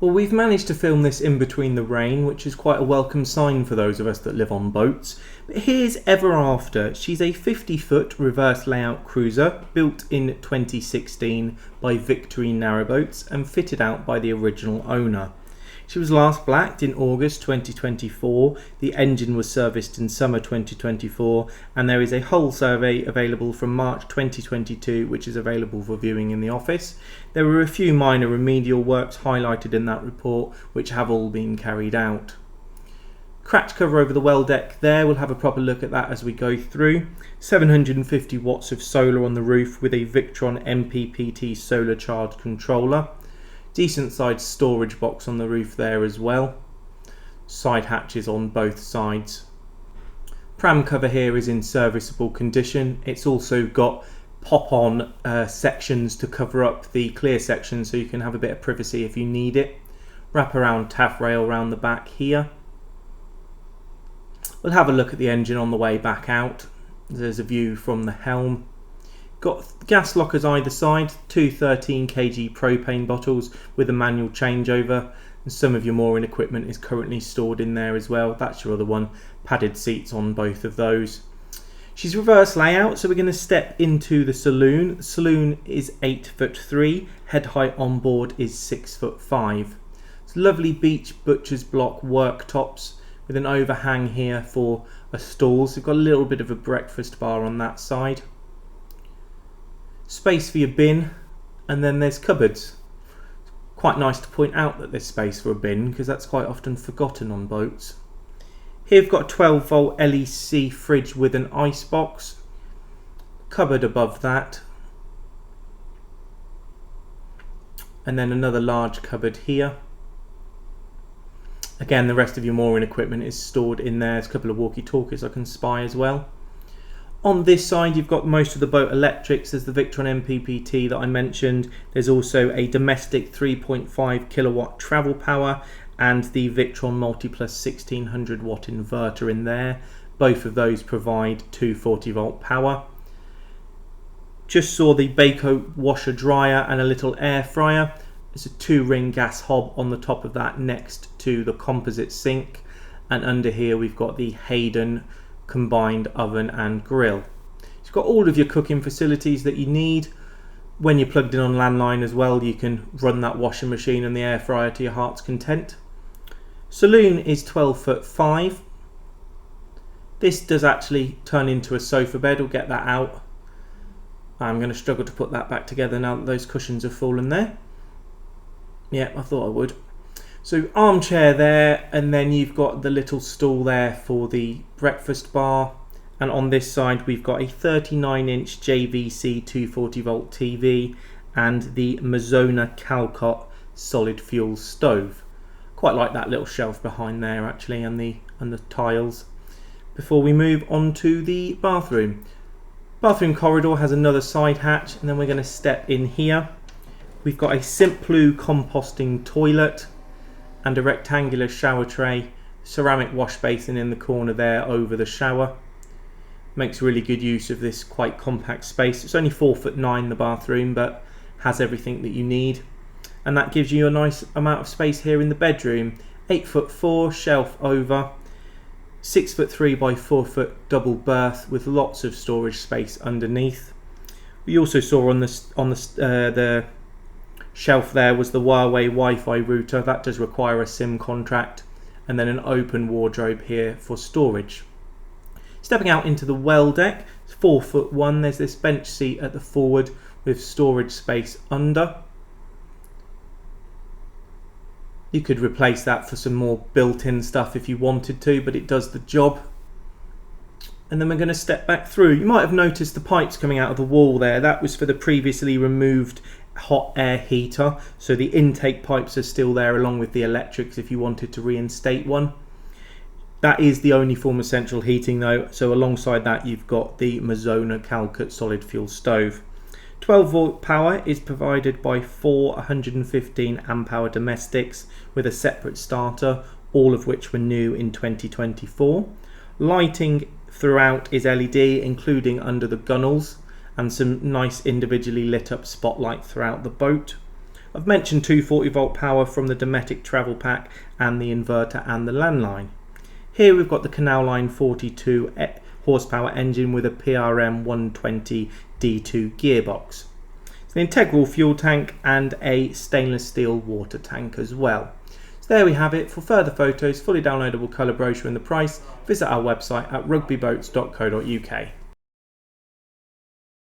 Well, we've managed to film this in between the rain, which is quite a welcome sign for those of us that live on boats. But here's Ever After. She's a 50-foot reverse layout cruiser built in 2016 by Victory Narrowboats and fitted out by the original owner. She was last blacked in August 2024, the engine was serviced in summer 2024, and there is a hull survey available from March 2022 which is available for viewing in the office. There were a few minor remedial works highlighted in that report which have all been carried out. Cracked cover over the well deck there, we'll have a proper look at that as we go through. 750 watts of solar on the roof with a Victron MPPT solar charged controller. Decent sized storage box on the roof there as well. Side hatches on both sides. Pram cover here is in serviceable condition. It's also got pop-on sections to cover up the clear section so you can have a bit of privacy if you need it. Wrap around taff rail around the back here. We'll have a look at the engine on the way back out. There's a view from the helm. Got gas lockers either side, two 13 kg propane bottles with a manual changeover, and some of your mooring equipment is currently stored in there as well. That's your other one. Padded seats on both of those. She's reverse layout, so we're going to step into the saloon. The saloon is 8'3", head height on board is 6'5". It's lovely beach butcher's block worktops with an overhang here for a stall. So we've got a little bit of a breakfast bar on that side. Space for your bin, and then there's cupboards. Quite nice to point out that there's space for a bin because that's quite often forgotten on boats. Here we've got a 12 volt LEC fridge with an ice box. Cupboard above that. And then another large cupboard here. Again, the rest of your mooring equipment is stored in there. There's a couple of walkie-talkies I can spy as well. On this side you've got most of the boat electrics. There's the Victron MPPT that I mentioned. There's also a domestic 3.5 kilowatt travel power and the Victron Multiplus 1600 watt inverter in there. Both of those provide 240 volt power. Just saw the Baco washer dryer and a little air fryer. There's a 2-ring gas hob on the top of that next to the composite sink, and under here we've got the Hayden combined oven and grill. You've got all of your cooking facilities that you need. When you're plugged in on landline as well, you can run that washing machine and the air fryer to your heart's content. Saloon is 12'5". This does actually turn into a sofa bed. We'll get that out. I'm going to struggle to put that back together now that those cushions have fallen there. Yeah, I thought I would. So armchair there, and then you've got the little stool there for the breakfast bar, and on this side we've got a 39-inch JVC 240 volt TV and the Mazzona Calcott solid fuel stove. Quite like that little shelf behind there actually, and the tiles. Before we move on to the bathroom. Bathroom corridor has another side hatch, and then we're going to step in here. We've got a Simplu composting toilet and a rectangular shower tray, ceramic wash basin in the corner there over the shower. Makes really good use of this quite compact space. It's only 4'9" the bathroom, but has everything that you need. And that gives you a nice amount of space here in the bedroom. 8'4", shelf over, 6'3" by 4 foot double berth with lots of storage space underneath. We also saw on the shelf there was the Huawei Wi-Fi router. That does require a SIM contract, and then an open wardrobe here for storage. Stepping out into the well deck, it's 4'1". There's this bench seat at the forward with storage space under. You could replace that for some more built-in stuff if you wanted to, but it does the job. And then we're going to step back through. You might have noticed the pipes coming out of the wall there. That was for the previously removed hot air heater, so the intake pipes are still there along with the electrics if you wanted to reinstate one. That is the only form of central heating though, so alongside that you've got the Mazzona Calcott solid fuel stove. 12 volt power is provided by 4 115 amp hour domestics with a separate starter, all of which were new in 2024. Lighting throughout is LED, including under the gunnels, and some nice individually lit up spotlight throughout the boat. I've mentioned 240 volt power from the Dometic travel pack and the inverter and the landline. Here we've got the Canal Line 42 horsepower engine with a PRM 120 D2 gearbox. It's an integral fuel tank and a stainless steel water tank as well. So there we have it. For further photos, fully downloadable colour brochure and the price, visit our website at rugbyboats.co.uk.